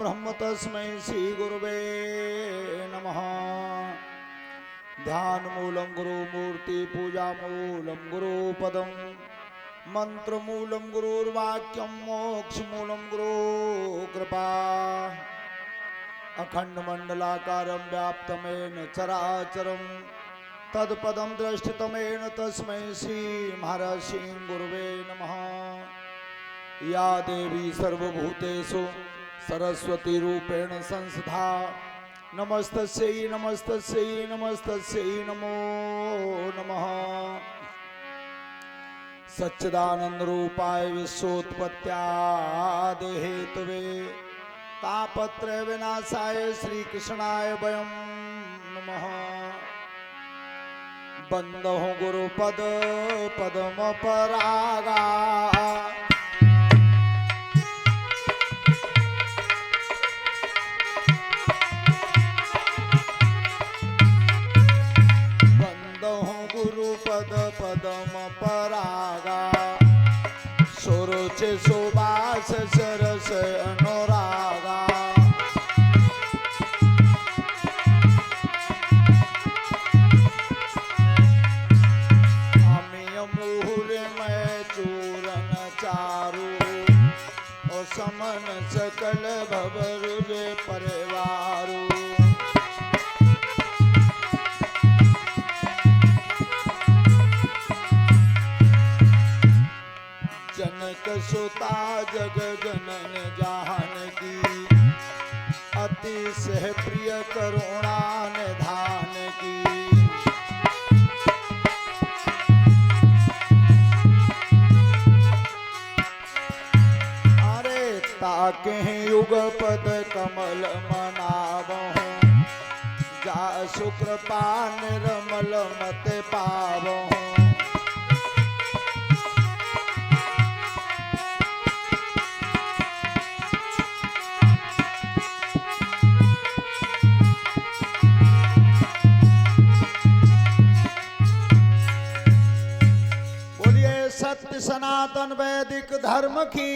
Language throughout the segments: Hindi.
ब्रह्म तस्मै श्री गुरुवे नमः। ध्यान मूलं गुरु मूर्ति पूजा मूलं गुरु पदम मंत्र मूलं गुरुर्वाक्यम मोक्ष मूलं गुरु कृपा। अखंड मंडलाकारं व्याप्तमेन चराचरं तत्पदं दृष्टितमेन तस्मै श्री महर्षि गुरुवे नमः। या देवी सर्वभूतेषु सरस्वती रूपेण संस्था नमस्तस्यै नमस्तस्यै नमस्तस्यै नमो नमः। सच्चिदानंद रूपाय विश्वोत्पत्त्यादि हेतवे तापत्रय विनाशाय श्री कृष्णाय वयं नमः। बंदो गुरुपद पद्म परागा गुरुपद पदम परागा सुरुचि सुबास सरस अनुरागा। अमीय मुहुर में चूरन चारु और समन सकल भवरुज परिवारु। जनक सुता जग जनन जानकी अतिशय प्रिय करुणा निधान की। अरे ताके युगपद कमल मनावहु जा सुकृपा निर्मल मत पावहु। सत्य सनातन वैदिक धर्म की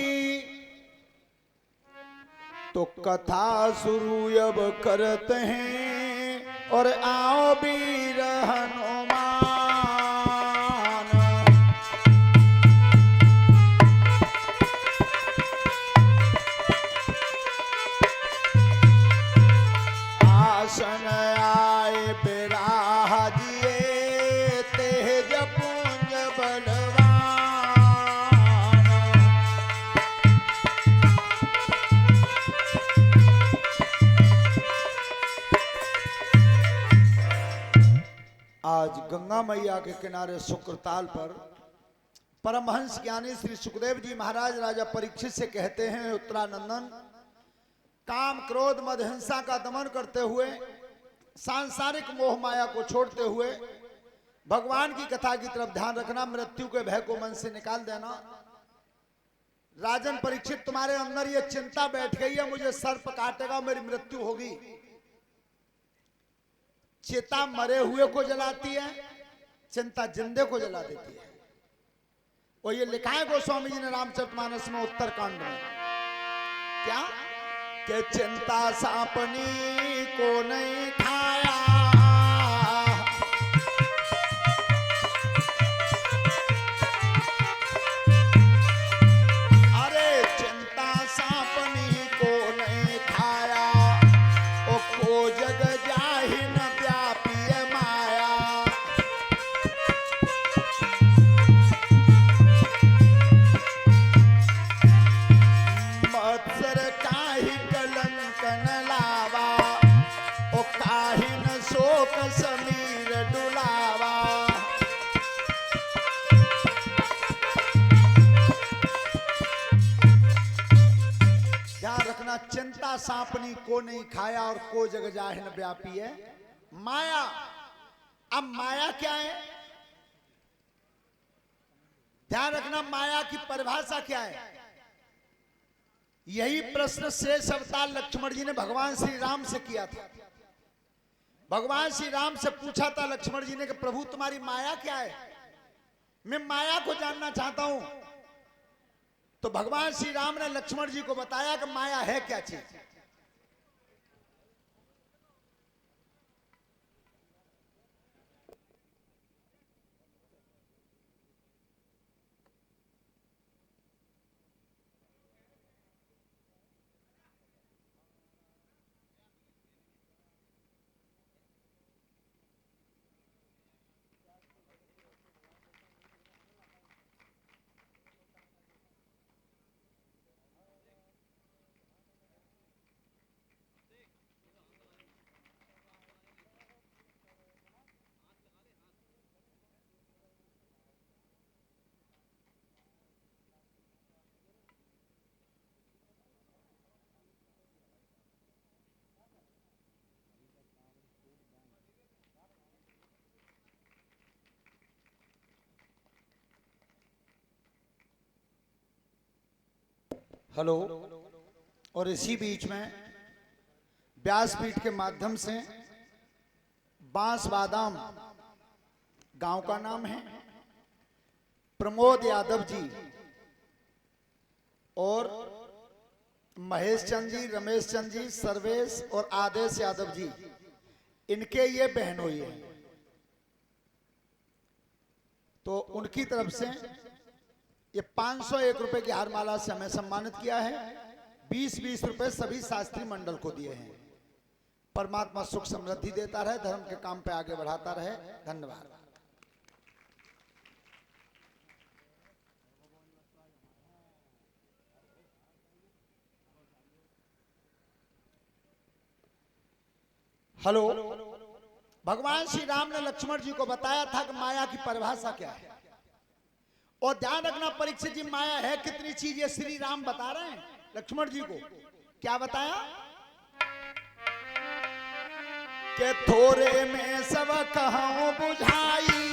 तो कथा शुरू अब करते हैं और आओ वीर हनुमान। आसन आए बिराजिए तेज पुंज बलवा। आज गंगा मैया के किनारे शुक्रताल पर परमहंस ज्ञानी श्री सुखदेव जी महाराज राजा परीक्षित से कहते हैं, उत्तरानंदन, काम क्रोध मद हिंसा का दमन करते हुए सांसारिक मोह माया को छोड़ते हुए भगवान की कथा की तरफ ध्यान रखना, मृत्यु के भय को मन से निकाल देना। राजन परीक्षित, तुम्हारे अंदर ये चिंता बैठ गई है मुझे सर्प काटेगा, मेरी मृत्यु होगी। चिता मरे हुए को जलाती है, चिंता जिंदे को जला देती है। और ये लिखा है गोस्वामी जी ने रामचरितमानस में उत्तरकांड में, क्या कि चिंता सापनी को नहीं खाया। अरे चिंता सापनी को नहीं खाया, ओ को जग जाहि न समीर डुलावा। ध्यान रखना, चिंता सांपनी को नहीं खाया और को जग जाहिन व्यापी है माया। अब माया क्या है? ध्यान रखना, माया की परिभाषा क्या है? यही प्रश्न शेष अवतार लक्ष्मण जी ने भगवान श्री राम से किया था। भगवान श्री राम से पूछा था लक्ष्मण जी ने कि प्रभु तुम्हारी माया क्या है, मैं माया को जानना चाहता हूं। तो भगवान श्री राम ने लक्ष्मण जी को बताया कि माया है क्या चीज। हेलो। और इसी बीच में व्यासपीठ के माध्यम से बांस बादाम गांव का नाम है, प्रमोद यादव जी और महेश चंद जी, रमेश चंद जी, सर्वेश और आदेश यादव जी, इनके ये बहनोई हैं। तो उनकी तरफ से ये 501 रुपए की हारमाला से हमें सम्मानित किया है। 20-20 रुपए सभी शास्त्री मंडल को दिए हैं। परमात्मा सुख समृद्धि देता रहे, धर्म के काम पे आगे बढ़ाता रहे। धन्यवाद। हेलो। भगवान श्री राम ने लक्ष्मण जी को बताया था कि माया की परिभाषा क्या है। और ध्यान रखना परीक्षित जी, माया है कितनी चीज ये श्री राम बता रहे हैं लक्ष्मण जी को। क्या बताया कि थोड़े में सब कहूं बुझाई,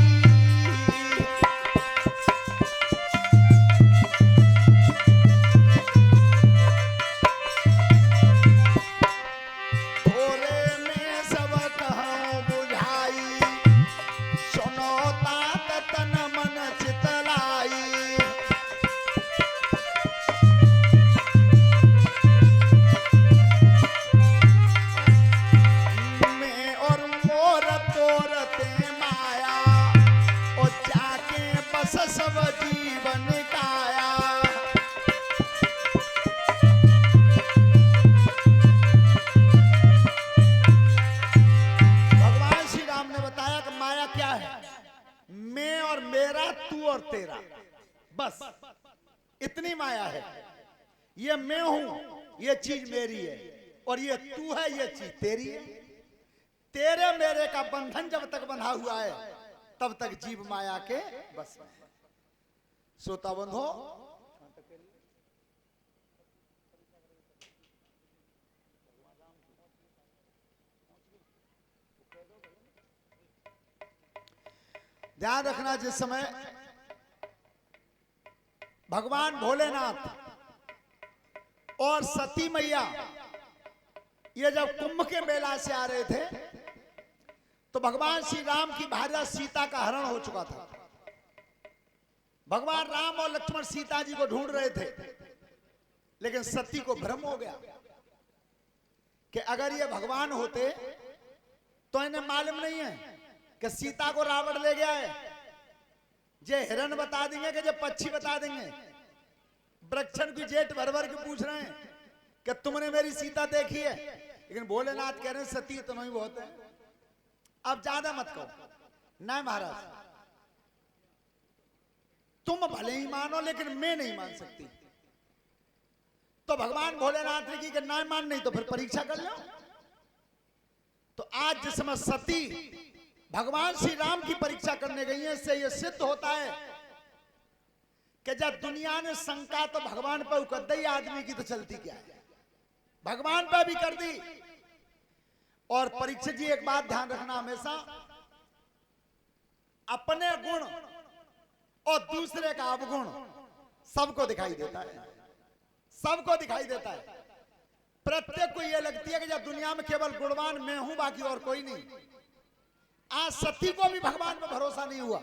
सब जीवन काया। भगवान श्री राम ने बताया कि माया क्या है। मैं और मेरा, तू और तेरा, बस इतनी माया है। ये मैं हूं, ये चीज मेरी है, और ये तू है, ये चीज तेरी है। तेरे मेरे का बंधन जब तक बंधा हुआ है तब तक जीव माया के बस में। श्रोता बंधो, ध्यान रखना, जिस समय भगवान भोलेनाथ और सती मैया ये जब कुंभ के मेला से आ रहे थे तो भगवान श्री राम की भार्या सीता का हरण हो चुका था। भगवान राम और लक्ष्मण सीता जी को ढूंढ रहे थे, लेकिन सती को भ्रम हो गया कि अगर ये भगवान होते तो इन्हें मालूम नहीं है कि सीता को रावण ले गया है। जे हिरण बता देंगे कि जे पक्षी बता देंगे। वृक्षण की जेठ भर भर के पूछ रहे हैं कि तुमने मेरी सीता देखी है, लेकिन भोलेनाथ कह रहे हैं सती तो नहीं बहुत है। अब ज्यादा मत कहो। नहीं महाराज, तुम भले ही मानो लेकिन मैं नहीं मान सकती। तो भगवान भोलेनाथ ने की कि ना मान, नहीं तो फिर परीक्षा कर लो। तो आज जिस समय सती भगवान श्री राम की परीक्षा करने गई है, इससे यह सिद्ध होता है कि जब दुनिया ने शंका तो भगवान पर कर दी, आदमी की तो चलती क्या है, भगवान पर भी कर दी। और परीक्षित जी एक बात ध्यान रखना, हमेशा अपने गुण और दूसरे का अवगुण सबको दिखाई देता है, सबको दिखाई देता है। प्रत्येक को यह लगती है कि जब दुनिया में केवल गुणवान मैं हूं, बाकी और कोई नहीं। आज सती को भी भगवान पर भरोसा नहीं हुआ,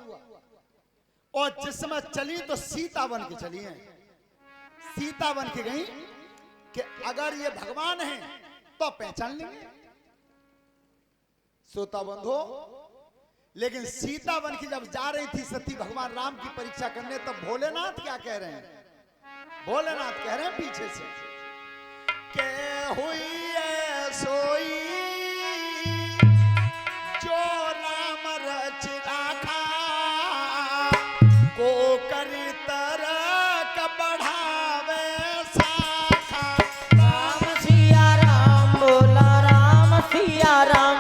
और जिस समय चली तो सीता बन के चली है। सीता बन के गई कि अगर ये भगवान है तो पहचान लेंगे। श्रोता बंधो, लेकिन सीता बन के जब जा रही थी सती भगवान राम की परीक्षा करने, तो भोलेनाथ क्या कह रहे हैं? भोलेनाथ कह रहे हैं पीछे से के हुई है सोई जो राम रच राखा, को करी तरक बढ़ावे शाखा। राम सिया राम बोला, राम सिया राम,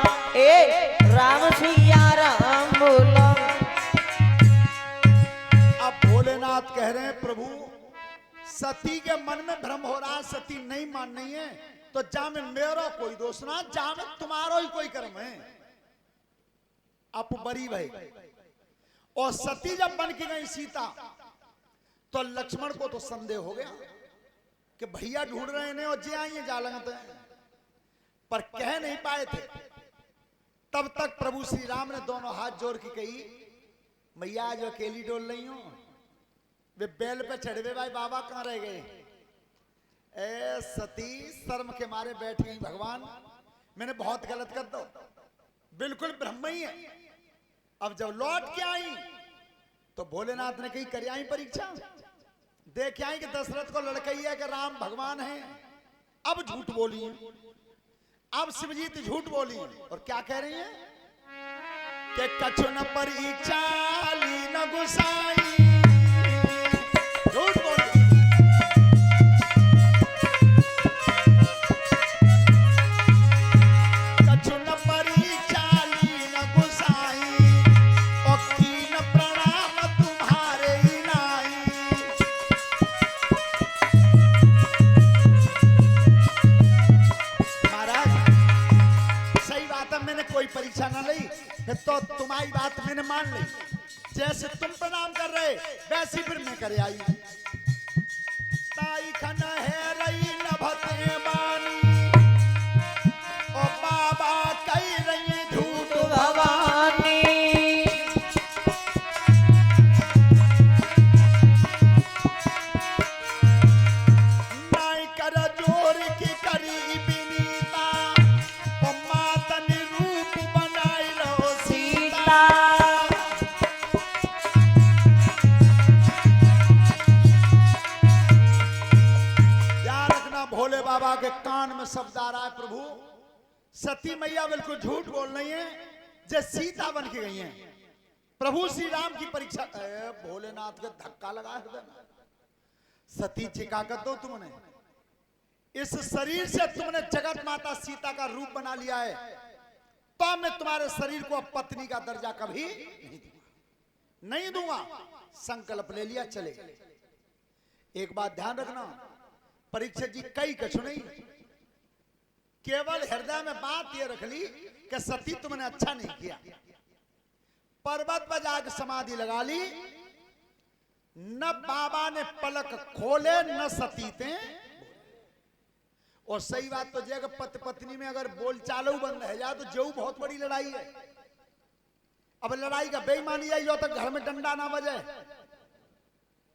राम सिया राम बोला। अब भोलेनाथ कह रहे हैं प्रभु, सती के मन में भ्रम हो रहा है, सती नहीं मान रही है, तो जामे मेरा कोई दोष ना, जामे तुम्हारा ही कोई कर्म है। आप बड़ी भाई। और सती जब बन के गई सीता, तो लक्ष्मण को तो संदेह हो गया कि भैया ढूंढ रहे हैं और जे आइए जा लगते हैं, पर कह नहीं पाए थे। तब तक प्रभु श्री राम ने दोनों हाथ जोड़ के कही, मैया आज अकेली डोल रही हूं, वे बैल पे चढ़े भाई बाबा कहां रह गए। ए सती शर्म के मारे बैठ गई, भगवान मैंने बहुत गलत कर दो, बिल्कुल ब्रह्म ही है। अब जब लौट के आई तो भोलेनाथ ने कही कर आई परीक्षा, देख आई कि दशरथ को लड़कई है कि राम भगवान है। अब झूठ बोली, अब शिवजीत झूठ बोली और क्या कह रही है कि कछु न परीक्षा ली न गुसाई, झूठ बोली। कछु न परीक्षा ली न गुसाई, और कीन प्रणाम तुम्हारे ही नाई। मैंने कोई परीक्षा ना ली, फिर तो तुम्हारी बात मैंने मान ली। जैसे तुम प्रणाम कर रहे वैसी फिर मैं करे आई। ताई खन है रही नभते बानी, ओ बाबा कही रही झूठ भवानी। नाई कर जोर की करी विनीता, ओ मातन रूप बनाई रहो सीता। ध्यान रखना, भोले बाबा के कान में शब्द आ रहा है, प्रभु सती मैया बिल्कुल झूठ बोल रही है, जो सीता बन के गई हैं। प्रभु श्री राम की परीक्षा। भोलेनाथ का धक्का लगा हृदय में। सती चिका कर दो तुमने, इस शरीर से तुमने जगत माता सीता का रूप बना लिया है, तो मैं तुम्हारे शरीर को अब पत्नी का दर्जा कभी नहीं दूंगा। संकल्प ले लिया, चले। एक बात ध्यान रखना, परीक्षित जी कई कछु नहीं, केवल हृदय में बात ये रख ली कि सती तुमने अच्छा नहीं किया। पर्वत पर जाकर समाधि लगा ली, न बाबा ने पलक खोले न सती थे। और सही बात तो जगह पति पत्नी में अगर बोल चालू बंद है जा तो जो बहुत बड़ी लड़ाई है। अब लड़ाई का बेईमानी आई हो तो घर में डंडा ना बजे,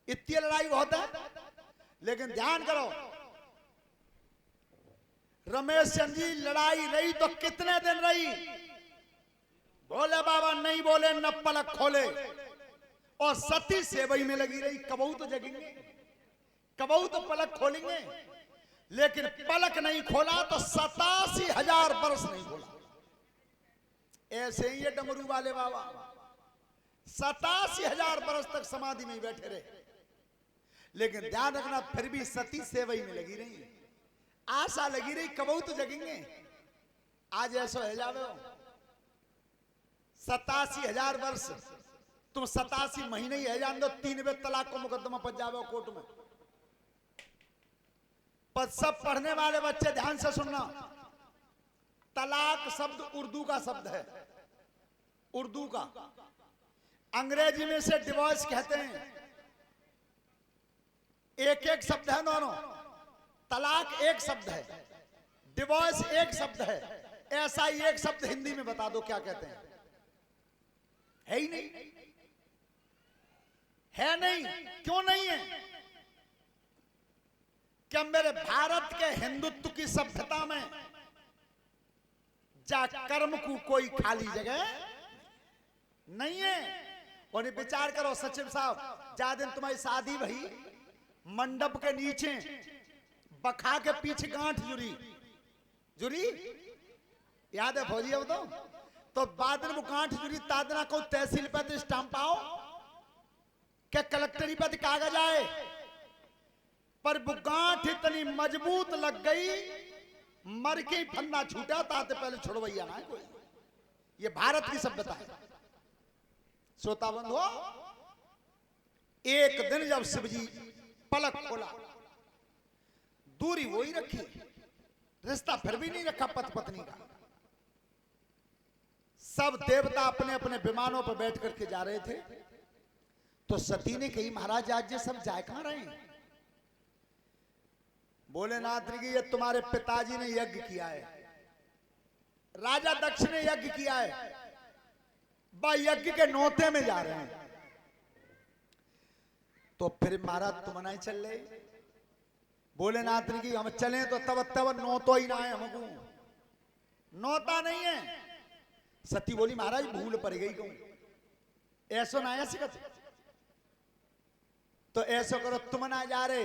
इतनी लड़ाई बहुत है। लेकिन ध्यान करो, रमेश चंद जी लड़ाई रही तो कितने दिन रही? बोले बाबा नहीं बोले न पलक खोले, और सती सेवई में लगी रही। कबहू तो जगेंगे, कबहू तो पलक खोलेंगे, लेकिन पलक नहीं खोला तो 87,000 वर्ष नहीं खोला। ऐसे ही ये डमरू वाले बाबा 87,000 वर्ष तक समाधि में बैठे रहे। लेकिन ध्यान रखना, फिर भी सती सेवई में लगी रही, आशा लगी रही कबहू तो जगेंगे। आज ऐसा है जावे 87,000 वर्ष, तुम 87 महीने ही है जान दो, 3 तलाक को मुकदमा पच जावे कोर्ट में। पर सब पढ़ने वाले बच्चे ध्यान से सुनना, तलाक शब्द उर्दू का शब्द है, उर्दू का। अंग्रेजी में से डिवोर्स कहते हैं। एक एक शब्द है दोनों, तलाक एक शब्द है, डिवोर्स एक शब्द है। ऐसा ही एक शब्द हिंदी में बता दो क्या कहते हैं? है ही नहीं, है नहीं। क्यों नहीं है? क्या मेरे भारत के हिंदुत्व की सभ्यता में जा कर्म को कोई खाली जगह नहीं है। और विचार करो सचिव साहब, जा दिन तुम्हारी शादी भई, मंडप के नीचे बखा के पीछे गांठ जुड़ी जुड़ी, याद है फौजी? अब तो बाद में वो गांठ जुड़ी, तादना को तहसील पे तो स्टाम्प आओ, क्या कलेक्टरी पे कागज आए, पर वो गांठ इतनी मजबूत लग गई, मर के ही फन्ना छूटा, ताते पहले छुड़वैया ना है कोई। ये भारत की सभ्यता है। श्रोता बंधु, एक दिन जब शिवजी पलक खोला, दूरी वही रखी, रिश्ता फिर भी नहीं रखा पति पत्नी का। सब देवता अपने अपने विमानों पर बैठ करके जा रहे थे, तो सती ने कही महाराज आज ये सब जाए कहां रहे हैं? भोलेनाथ ने की ये तुम्हारे पिताजी ने यज्ञ किया है, राजा दक्ष ने यज्ञ किया है, बा यज्ञ के नौते में जा रहे हैं। तो फिर महाराज तुम नहीं चल रहे? भोलेनाथ ने की हम चले तो तब नौतो ही ना है, हमको नौता नहीं है। सती बोली महाराज भूल पड़ गई, कहूं ऐसो ना ऐसे कर, तो ऐसो करो तुम ना जा रहे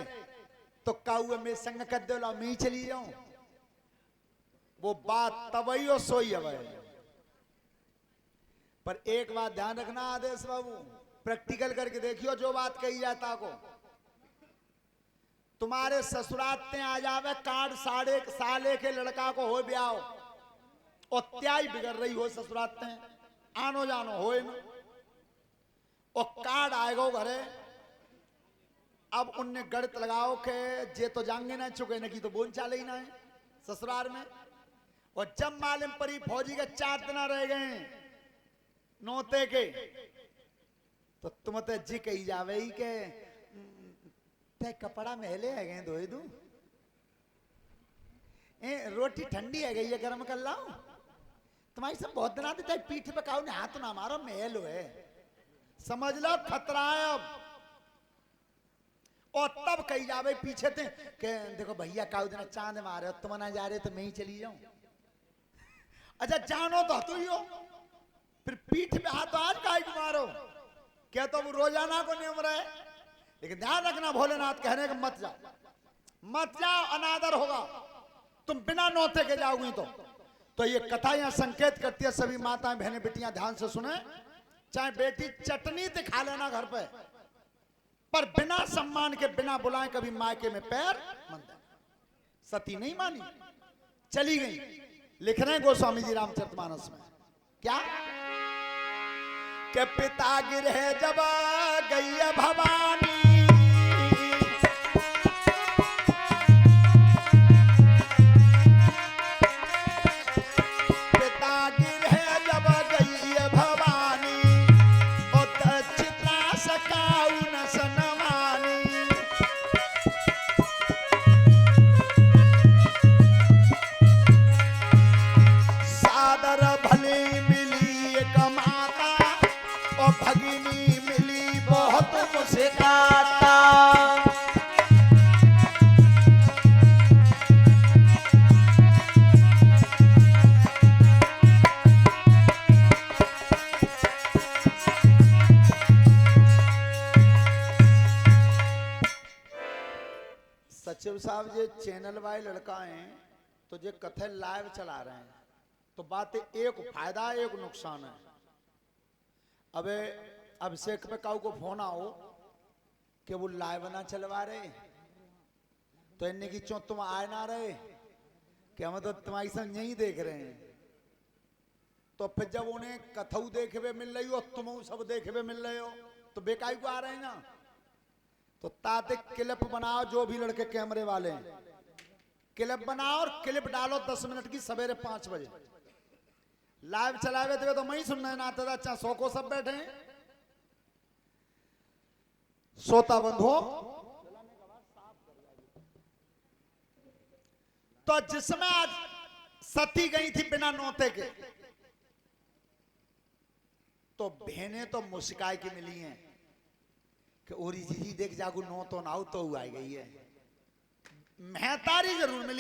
तो काऊ में संग कर दो, ला मैं चली जाऊं। वो बात तबई और सोई अब है। पर एक बात ध्यान रखना आदेश बाबू, प्रैक्टिकल करके देखियो जो बात कही जाता को। तुम्हारे ससुरात में आ जावे कार्ड साले के लड़का को हो ब्याह और त्याई बिगड़ रही हो ससुरात में, आनो जानो हो और कार्ड आएगा घरे। अब उनने गणित लगाओ के जे तो जाएंगे ना चुके न की तो बोल चाले ही ना है ससुराल में। और जब मालूम परी फौजी के 4 दिन रह गए नौते के, तो तुम तो जी कही जावे ही के ते कपड़ा महले है गए धोए दू, रोटी ठंडी है गई है गर्म कर लाओ। तुम्हारी सब बहुत दिन आते पीठ पे काऊ ने हाथ ना मारो महल है, समझ लो खतरा है अब। और तब कही जावे पीछे थे कि देखो भैया काऊ दिन चांद मारे तुम ना जा रहे तो मैं ही चली जाऊं। अच्छा जानो तो तू ही हो, फिर पीठ पे हाथ आज काहे को मारो, क्या तो वो रोजाना को नियम रहे। लेकिन ध्यान रखना भोलेनाथ कहने का मत जाओ अनादर होगा, तुम बिना नौते के जाओगी तो ये कथा यहां संकेत करती है। सभी माताएं बहनें बेटियां ध्यान से सुने, चाहे बेटी चटनी दिखा लेना घर पे, पर बिना सम्मान के बिना बुलाए कभी मायके में पैर मत देना। सती नहीं मानी, चली गई। लिख रहे हैं गोस्वामी जी रामचरितमानस में क्या के पिता गिरे जब गई भवानी, पिता गिरे जब गई भवानी और दक्षिणा सकाऊ न सनमानी। सादर भली मिली एक माता और भगिनी मिली बहुत मुस्काता। सचिव साहब जे चैनल वाले लड़का हैं तो जे कथे लाइव चला रहे हैं, तो बात एक फायदा है एक नुकसान है। अबे अभिषेक पे काऊ को फोन आओ कि वो लाइव ना चलवा रहे, तो इन्ने की चो तुम आए ना रहे कि हम तो तुम्हारी संग यही देख रहे हैं। तो फिर जब उन्हें कथऊ देखे हुए मिल रही हो तुम सब देखे हुए मिल रहे हो तो बेकाई को आ रहे हैं ना। तो ताते क्लिप बनाओ, जो भी लड़के कैमरे वाले हैं क्लिप बनाओ और क्लिप डालो 10 मिनट की सवेरे 5 बजे लाइव चलावे थे। तो मैं ही सुनना है ना था, अच्छा 100 को सब बैठे हैं, सोता बंद हो। तो जिसमें आज सती गई थी बिना नौते के, तो बहनें तो मुस्काई की मिली हैं कि ओरी जी देख जागू नौ तो नाउ तो आई गई है। महतारी जरूर मिली,